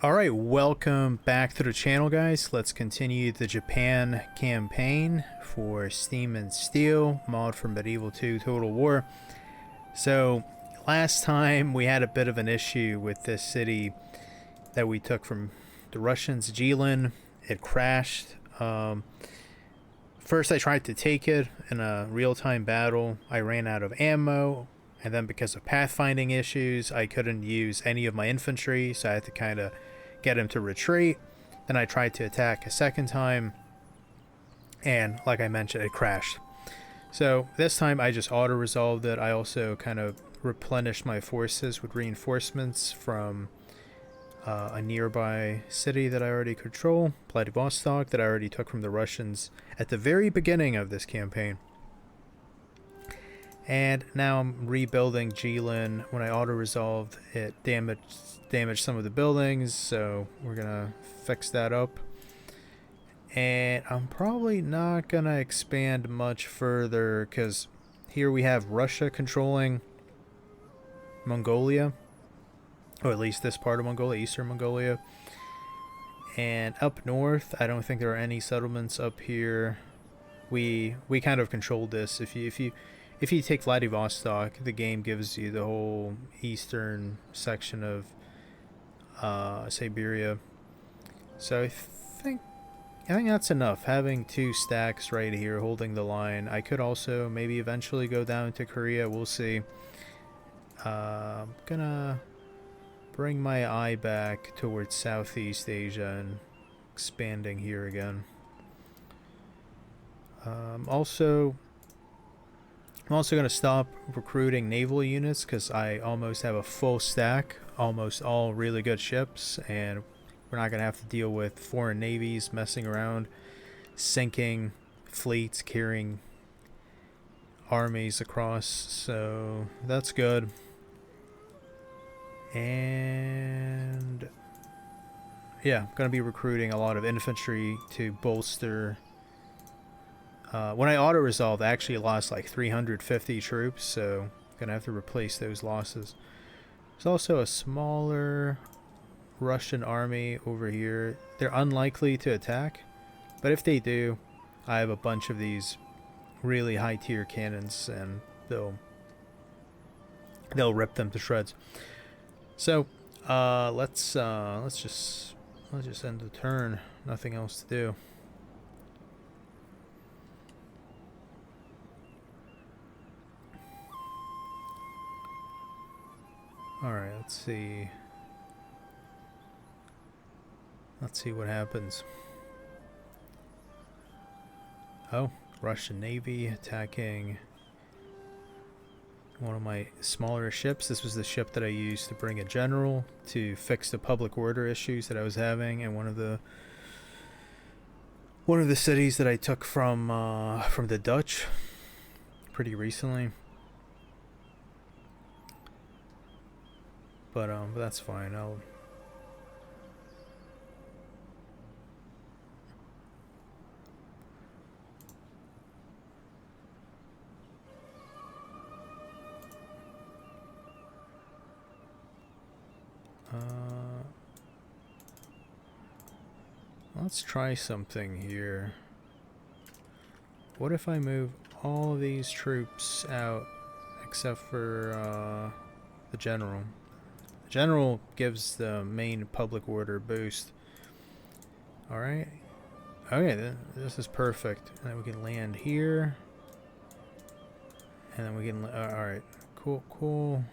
Alright, welcome back to the channel, guys. Let's continue the Japan campaign for Steam and Steel, mod for Medieval 2 Total War. So, last time we had a bit of an issue with this city that we took from the Russians, Jilin. It crashed. First I tried to take it in a real-time battle. I ran out of ammo, and then because of pathfinding issues, I couldn't use any of my infantry, so I had to kind of get him to retreat. Then I tried to attack a second time, and like I mentioned, it crashed. So this time I just auto-resolved it. I also kind of replenished my forces with reinforcements from a nearby city that I already control, Vladivostok, that I already took from the Russians at the very beginning of this campaign. And now I'm rebuilding Jilin. When I auto-resolved, it damaged some of the buildings, so we're gonna fix that up. And I'm probably not gonna expand much further, because here we have Russia controlling Mongolia, or at least this part of Mongolia, Eastern Mongolia. And up north, I don't think there are any settlements up here. We kind of controlled this. If you take Vladivostok, the game gives you the whole eastern section of Siberia. So I think that's enough. Having two stacks right here holding the line. I could also maybe eventually go down to Korea. We'll see. I'm gonna bring my eye back towards Southeast Asia and expanding here again. I'm also going to stop recruiting naval units because I almost have a full stack, almost all really good ships, and we're not going to have to deal with foreign navies messing around, sinking fleets, carrying armies across, so that's good. And yeah, I'm going to be recruiting a lot of infantry to bolster. When I auto-resolved, I actually lost like 350 troops, so I'm going to have to replace those losses. There's also a smaller Russian army over here. They're unlikely to attack, but if they do, I have a bunch of these really high-tier cannons, and they'll rip them to shreds. So let's just end the turn. Nothing else to do. Alright, let's see. Let's see what happens. Oh, Russian Navy attacking one of my smaller ships. This was the ship that I used to bring a general to fix the public order issues that I was having in one of the cities that I took from the Dutch pretty recently. But that's fine. I'll let's try something here. What if I move all these troops out except for the general? The general gives the main public order boost. Alright. Okay, this is perfect. And then we can land here. And then we can... alright. Cool.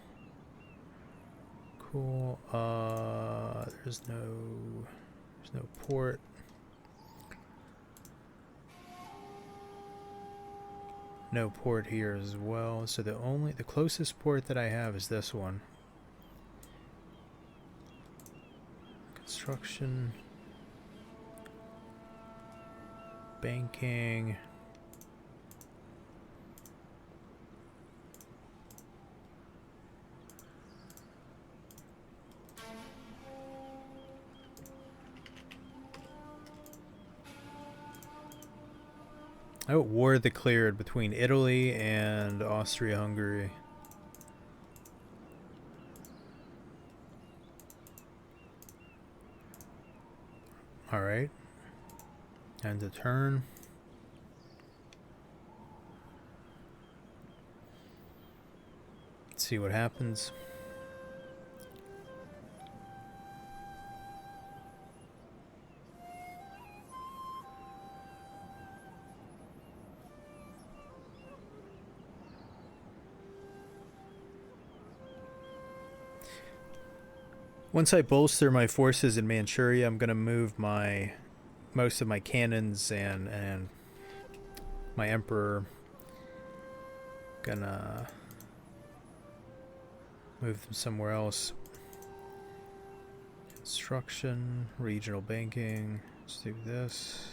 There's no port. No port here as well. So the closest port that I have is this one. Construction. Banking. Oh, war declared between Italy and Austria-Hungary. Alright. End of turn. Let's see what happens. Once I bolster my forces in Manchuria, I'm gonna move most of my cannons and my emperor. Gonna move them somewhere else. Construction, regional banking. Let's do this.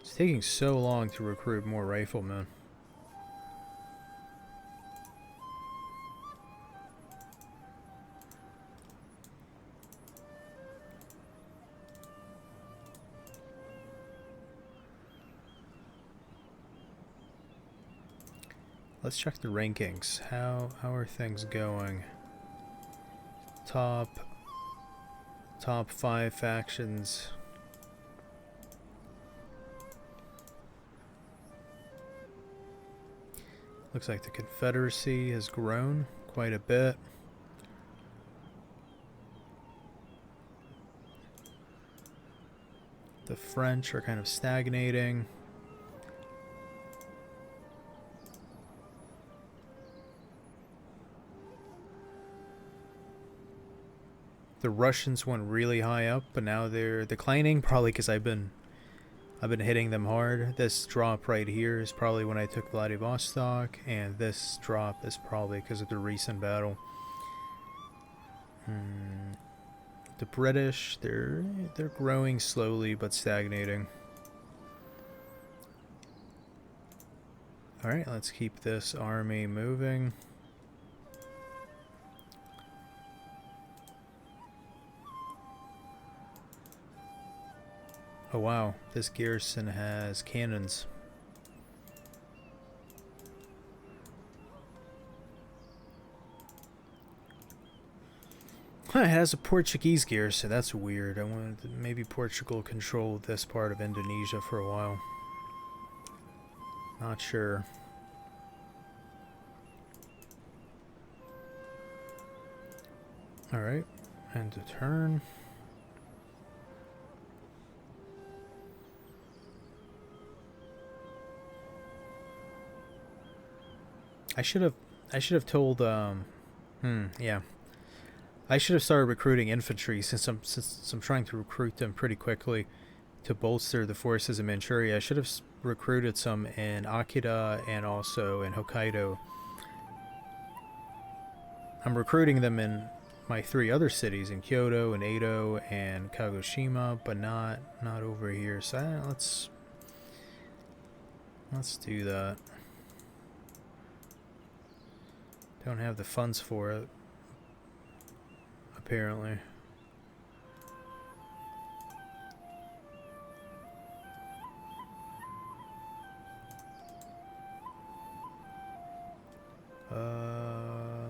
It's taking so long to recruit more riflemen. Let's check the rankings. How are things going? Top 5 factions. Looks like the Confederacy has grown quite a bit. The French are kind of stagnating. The Russians went really high up, but now they're declining, probably because I've been hitting them hard. This drop right here is probably when I took Vladivostok, and this drop is probably because of the recent battle. The British, they're growing slowly but stagnating. All right, let's keep this army moving. Oh wow, this garrison has cannons. Huh, it has a Portuguese garrison. That's weird. I wanted to, maybe Portugal controlled this part of Indonesia for a while. Not sure. Alright, end of turn. I should have told yeah. I should have started recruiting infantry since I'm trying to recruit them pretty quickly to bolster the forces in Manchuria. I should have recruited some in Akita and also in Hokkaido. I'm recruiting them in my 3 other cities, in Kyoto and Edo and Kagoshima, but not over here. So let's do that. Don't have the funds for it, apparently.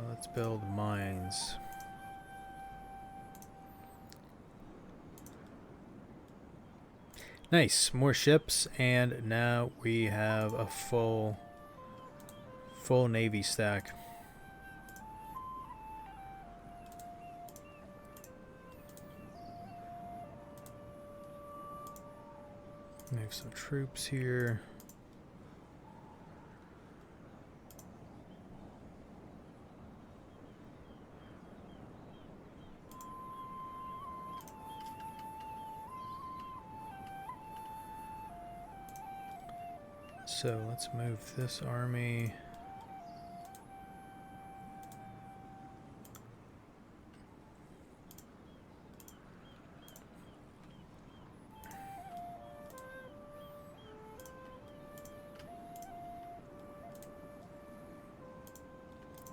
Let's build mines. Nice, more ships, and now we have a full navy stack. Move some troops here. So let's move this army.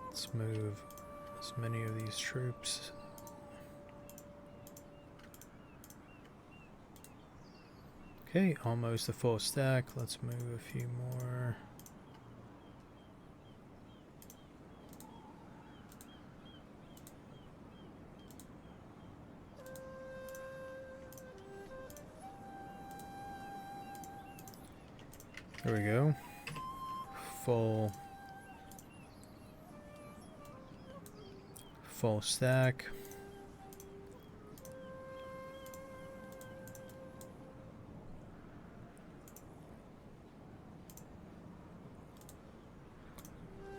Let's move as many of these troops. Okay, almost a full stack. Let's move a few more. There we go. Full stack.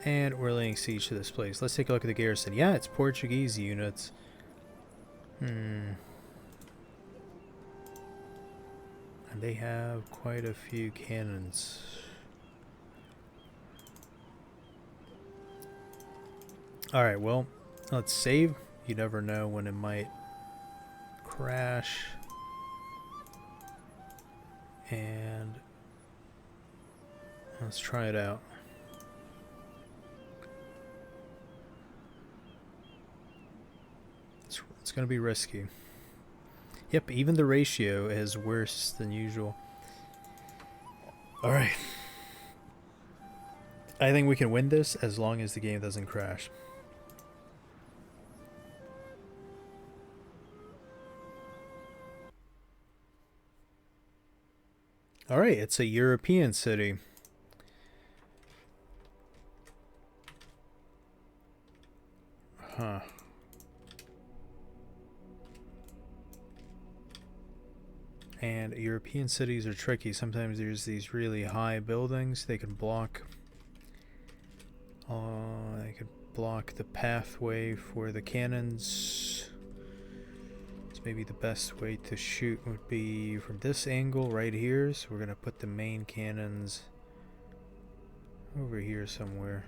And we're laying siege to this place. Let's take a look at the garrison. Yeah, it's Portuguese units. And they have quite a few cannons. Alright, well, let's save. You never know when it might crash. And let's try it out. It's going to be risky. Yep, even the ratio is worse than usual. Alright. I think we can win this as long as the game doesn't crash. Alright, it's a European city. Huh. And European cities are tricky. Sometimes there's these really high buildings. They can block. They could block the pathway for the cannons. So maybe the best way to shoot would be from this angle right here. So we're gonna put the main cannons over here somewhere.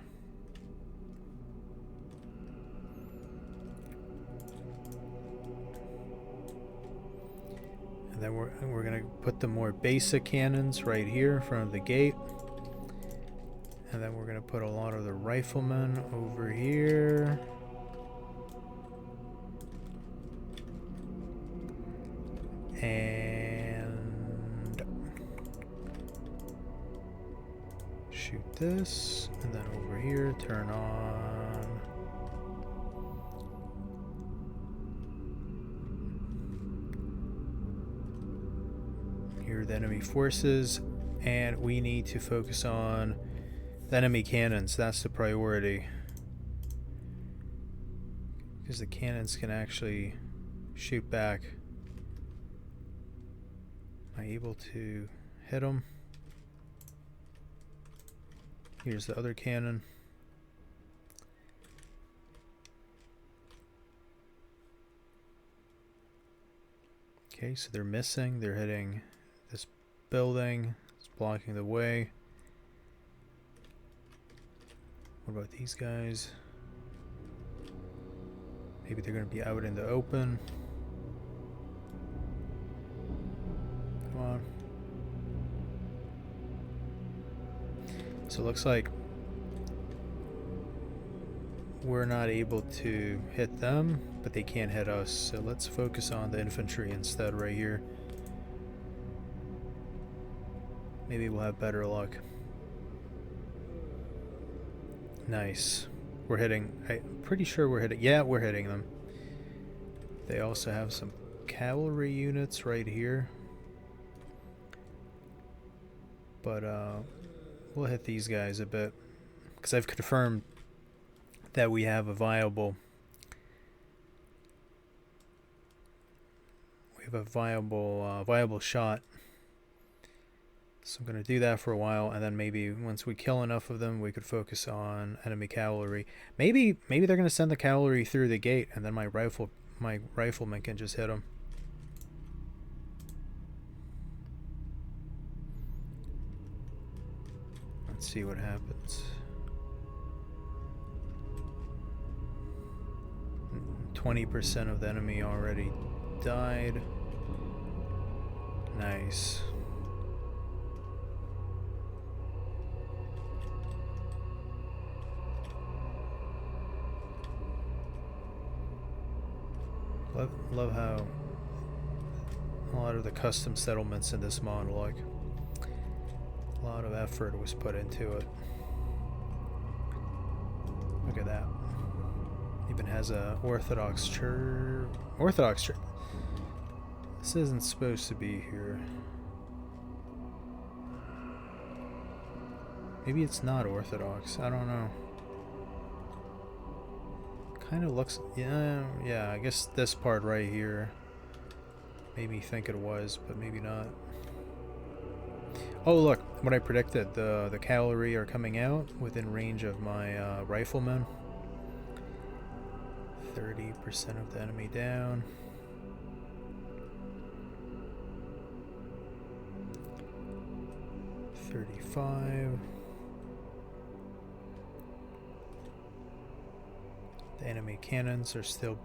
And then we're gonna put the more basic cannons right here in front of the gate. And then we're gonna put a lot of the riflemen over here. And shoot this. And then over here, turn on. Here are the enemy forces. And we need to focus on the enemy cannons. That's the priority. Because the cannons can actually shoot back. Am I able to hit them? Here's the other cannon. Okay, so they're missing. They're hitting this building. It's blocking the way. What about these guys? Maybe they're going to be out in the open. Come on. So it looks like we're not able to hit them, but they can't hit us. So let's focus on the infantry instead right here. Maybe we'll have better luck. Nice. We're hitting. I'm pretty sure we're hitting. Yeah, we're hitting them. They also have some cavalry units right here. But we'll hit these guys a bit. Because I've confirmed that we have a viable viable shot. So I'm going to do that for a while, and then maybe once we kill enough of them, we could focus on enemy cavalry. Maybe they're going to send the cavalry through the gate, and then my riflemen can just hit them. Let's see what happens. 20% of the enemy already died. Nice. Love how a lot of the custom settlements in this mod look. A lot of effort was put into it. Look at that. Even has a Orthodox church. This isn't supposed to be here. Maybe it's not orthodox. I don't know. Kind of looks... Yeah, I guess this part right here made me think it was, but maybe not. Oh, look, what I predicted. The cavalry are coming out within range of my riflemen. 30% of the enemy down. 35. The enemy cannons are still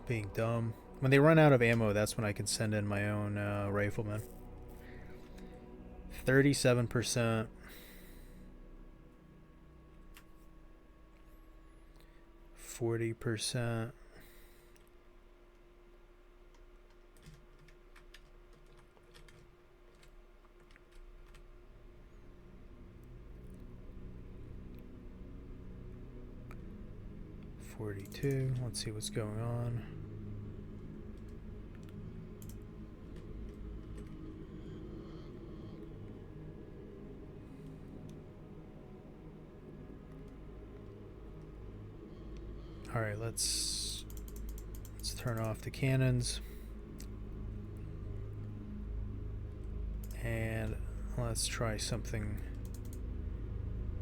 being dumb. When they run out of ammo, that's when I can send in my own riflemen. 37%. 40%. Let's see what's going on. All right, let's turn off the cannons and let's try something.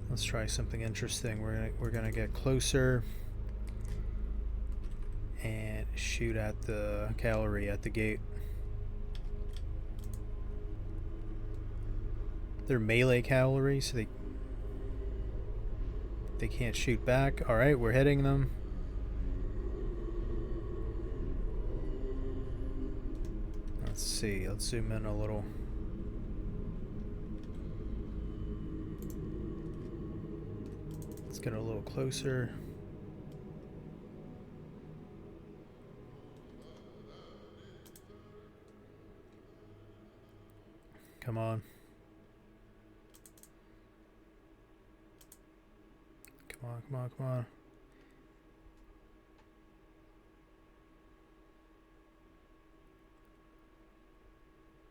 Let's try something interesting. We're gonna get closer and shoot at the cavalry at the gate. They're melee cavalry, so they can't shoot back. All right, we're hitting them. Let's see. Let's zoom in a little. Let's get a little closer. Come on. Come on, come on, come on.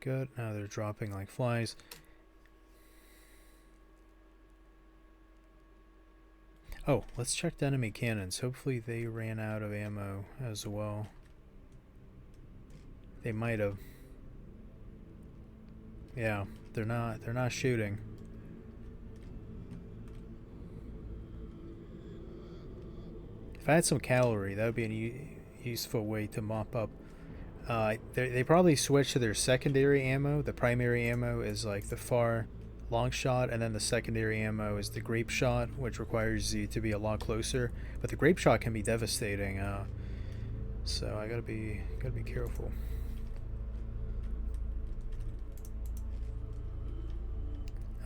Good. Now they're dropping like flies. Oh, let's check the enemy cannons. Hopefully they ran out of ammo as well. They might have. Yeah, they're not shooting. If I had some cavalry, that would be a useful way to mop up. They probably switched to their secondary ammo. The primary ammo is like the far long shot, and then the secondary ammo is the grape shot, which requires you to be a lot closer. But the grape shot can be devastating, so I gotta be careful.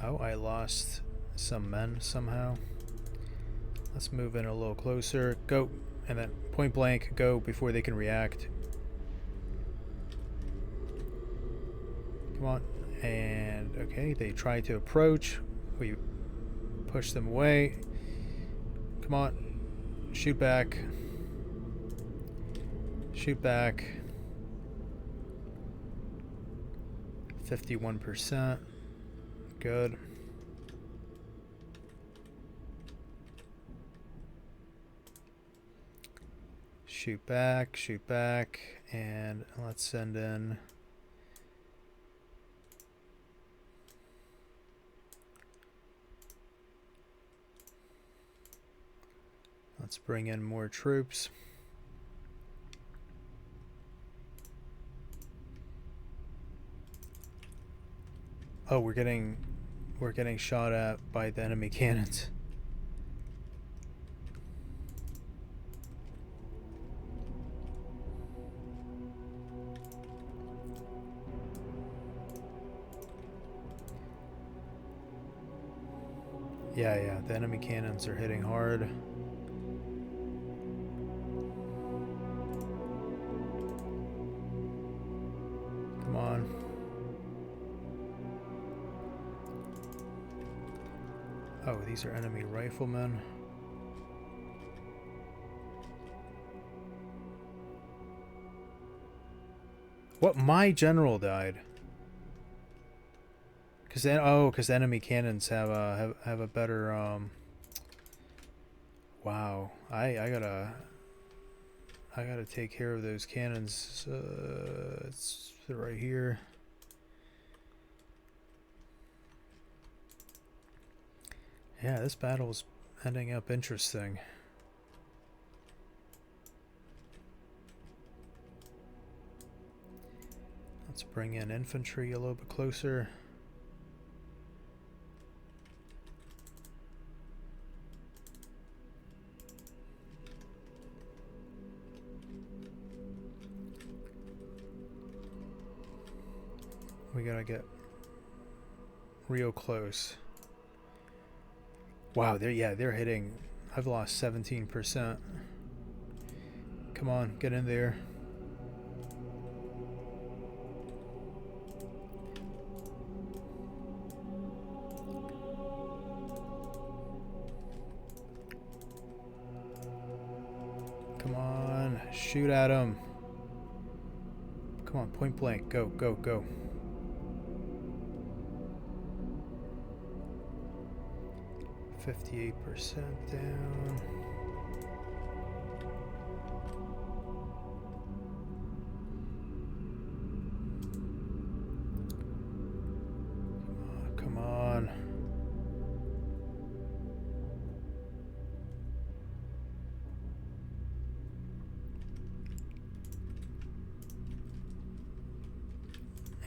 Oh, I lost some men somehow. Let's move in a little closer. Go. And then point blank, go before they can react. Come on. And, okay, they try to approach. We push them away. Come on. Shoot back. Shoot back. 51%. Good. Shoot back, and let's send in. Let's bring in more troops. Oh, we're getting shot at by the enemy cannons. Yeah, the enemy cannons are hitting hard. Come on. Oh, these are enemy riflemen. What? My general died. Cause then, cause enemy cannons have a better Wow, I gotta take care of those cannons. It's right here. Yeah, this battle's ending up interesting. Let's bring in infantry a little bit closer. We gotta get real close. Wow, they're hitting. I've lost 17%. Come on, get in there. Come on, shoot at them. Come on, point blank. Go, go, go. %58 down. Come on.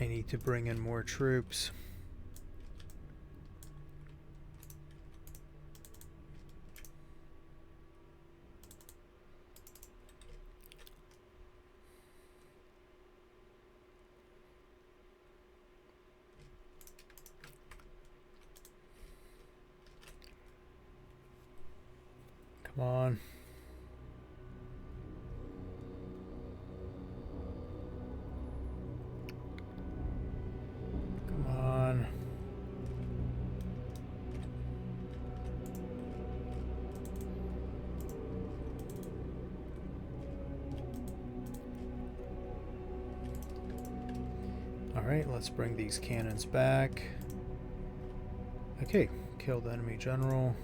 I need to bring in more troops. Come on. Come on. All right, let's bring these cannons back. Okay, kill the enemy general.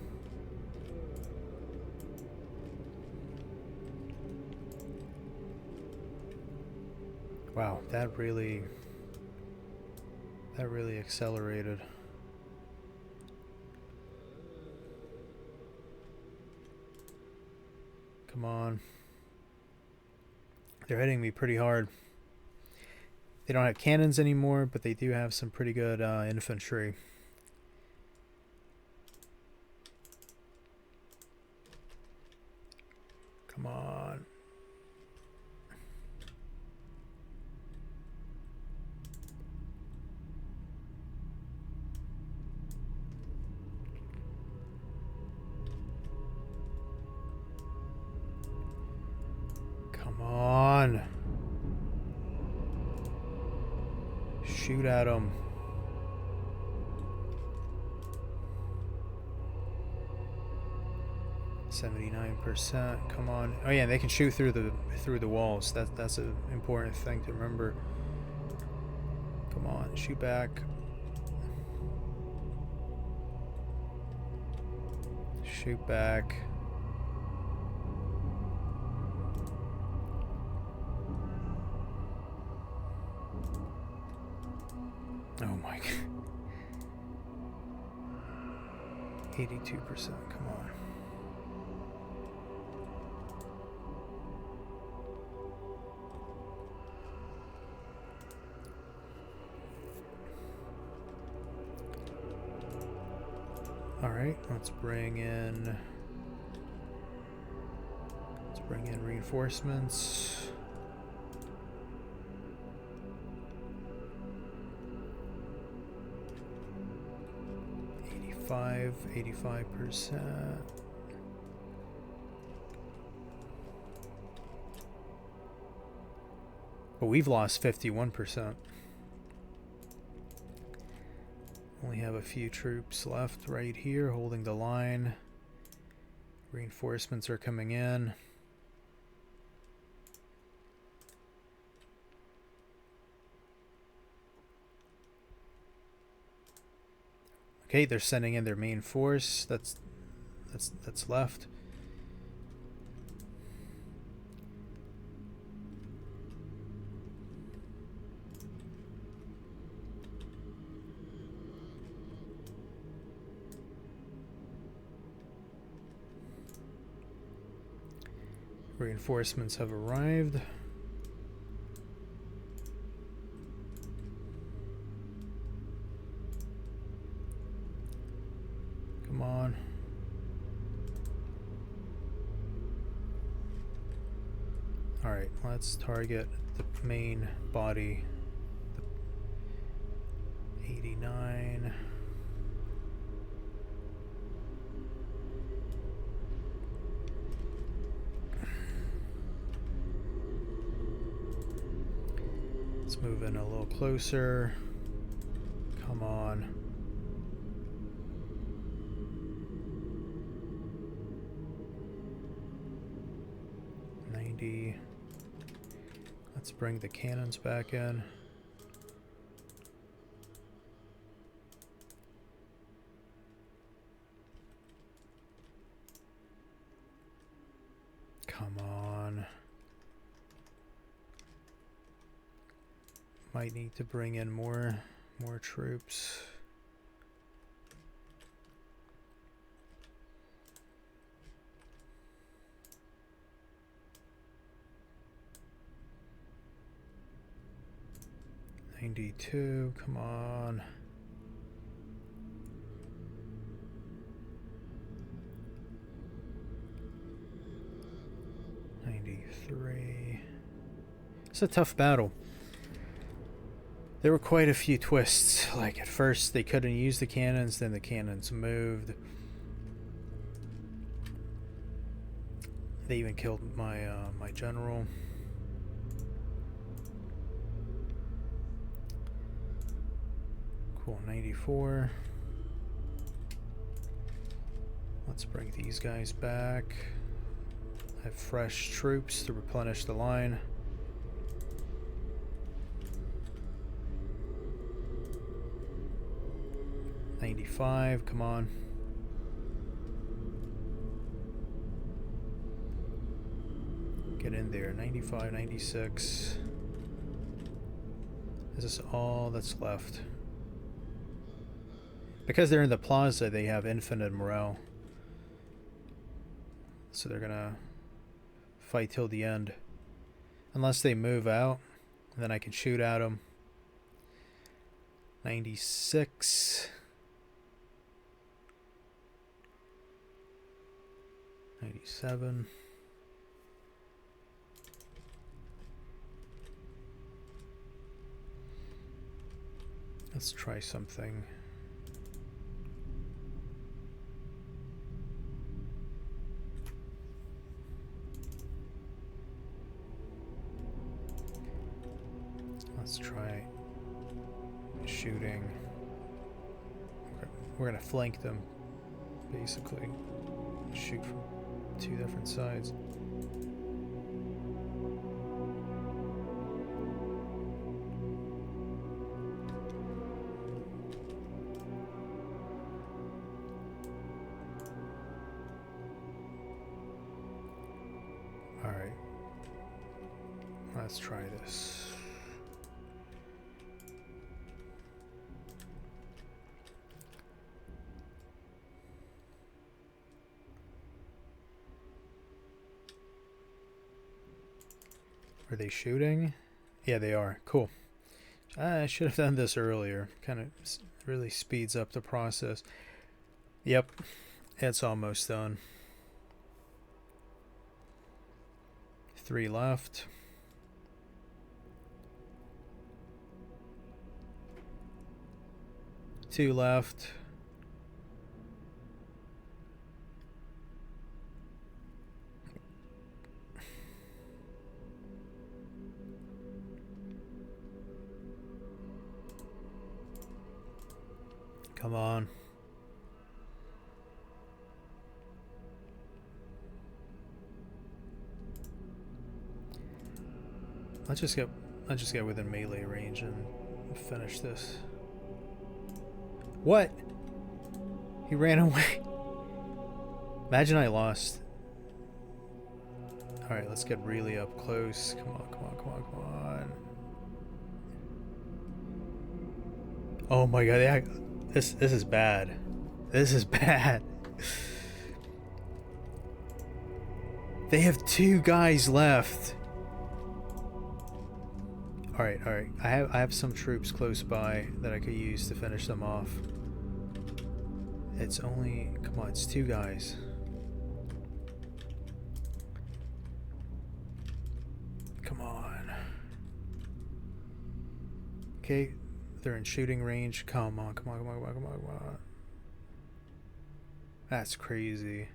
Wow, that really accelerated. Come on. They're hitting me pretty hard. They don't have cannons anymore, but they do have some pretty good infantry. Come on. Come on. Shoot at them. %79%. Come on. Oh yeah, they can shoot through the walls. That's an important thing to remember. Come on, shoot back. Shoot back. Oh my god. 82%. Come on. All right, let's bring in reinforcements. '85%. But we've lost 51%. Only have a few troops left right here holding the line. Reinforcements are coming in. Okay, they're sending in their main force. That's left. Reinforcements have arrived. Come on. Alright, let's target the main body. The 89. Let's move in a little closer. Come on. Let's bring the cannons back in. Come on. Might need to bring in more troops. $92, come on. $93. It's a tough battle. There were quite a few twists. Like at first they couldn't use the cannons, then the cannons moved. They even killed my my general. Cool, 94. Let's bring these guys back. Have fresh troops to replenish the line. $95, come on. Get in there, 95, 96. Is this all that's left? Because they're in the plaza, they have infinite morale. So they're gonna fight till the end. Unless they move out, and then I can shoot at them. 96. 97. Let's try something. Let's try shooting. We're gonna flank them, basically. Shoot from 2 different sides. All right. Let's try this. Are they shooting? Yeah, they are. Cool. I should have done this earlier. Kind of really speeds up the process. Yep. It's almost done. 3 left. Two left. Come on. Let's just get within melee range and finish this. What? He ran away. Imagine I lost. Alright, let's get really up close. Come on, come on, come on, come on. Oh my god, yeah, this is bad. This is bad. They have 2 guys left. Alright, alright. I have some troops close by that I could use to finish them off. It's only, come on, it's 2 guys. Come on. Okay, they're in shooting range. Come on, come on, come on, come on, come on, come on. That's crazy.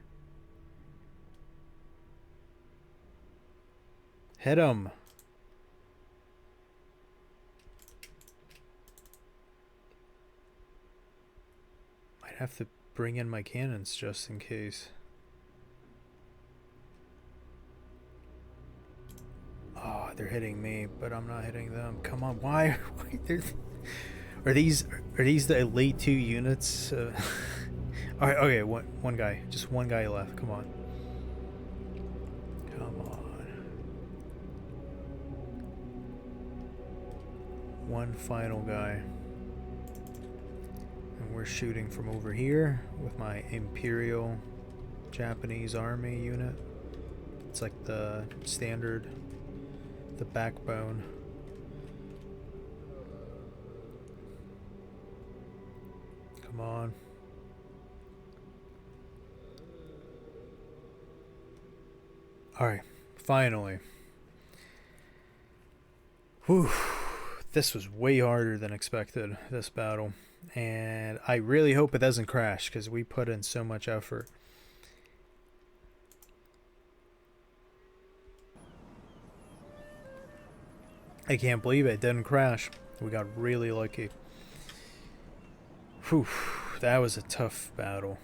Hit him. Might have to bring in my cannons just in case. Oh, they're hitting me, but I'm not hitting them. Come on, why? Are these the elite 2 units? All right, okay, one guy, just one guy left. Come on, come on. One final guy, and we're shooting from over here with my Imperial Japanese Army unit. It's like the standard, the backbone. Come on. Alright, finally. Whew. This was way harder than expected, this battle. And I really hope it doesn't crash, because we put in so much effort. I can't believe it didn't crash. We got really lucky. Whew, that was a tough battle.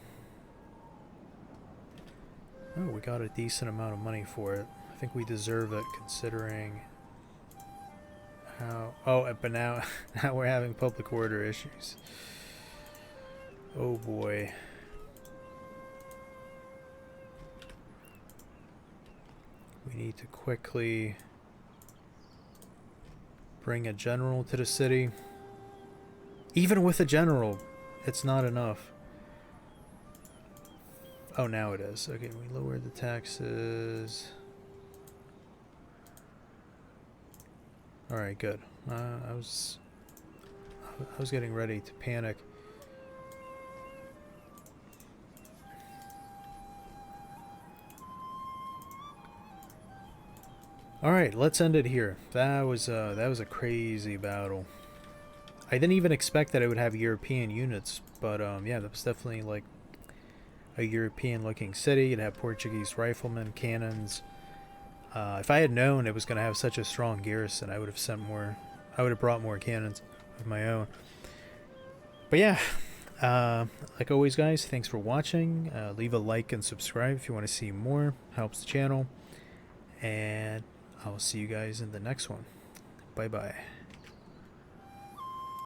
Oh, we got a decent amount of money for it. I think we deserve it considering how... Oh, but now we're having public order issues. Oh boy. We need to quickly bring a general to the city. Even with a general, it's not enough. Oh, now it is. Okay, we lowered the taxes. Alright, good. I was getting ready to panic. Alright, let's end it here. That was a crazy battle. I didn't even expect that it would have European units, but yeah, that was definitely like a European looking city. You'd have Portuguese riflemen, cannons. If I had known it was going to have such a strong garrison, I would have sent more. I would have brought more cannons of my own. But yeah, like always, guys, thanks for watching. Leave a like and subscribe if you want to see more. Helps the channel. And I'll see you guys in the next one. Bye bye.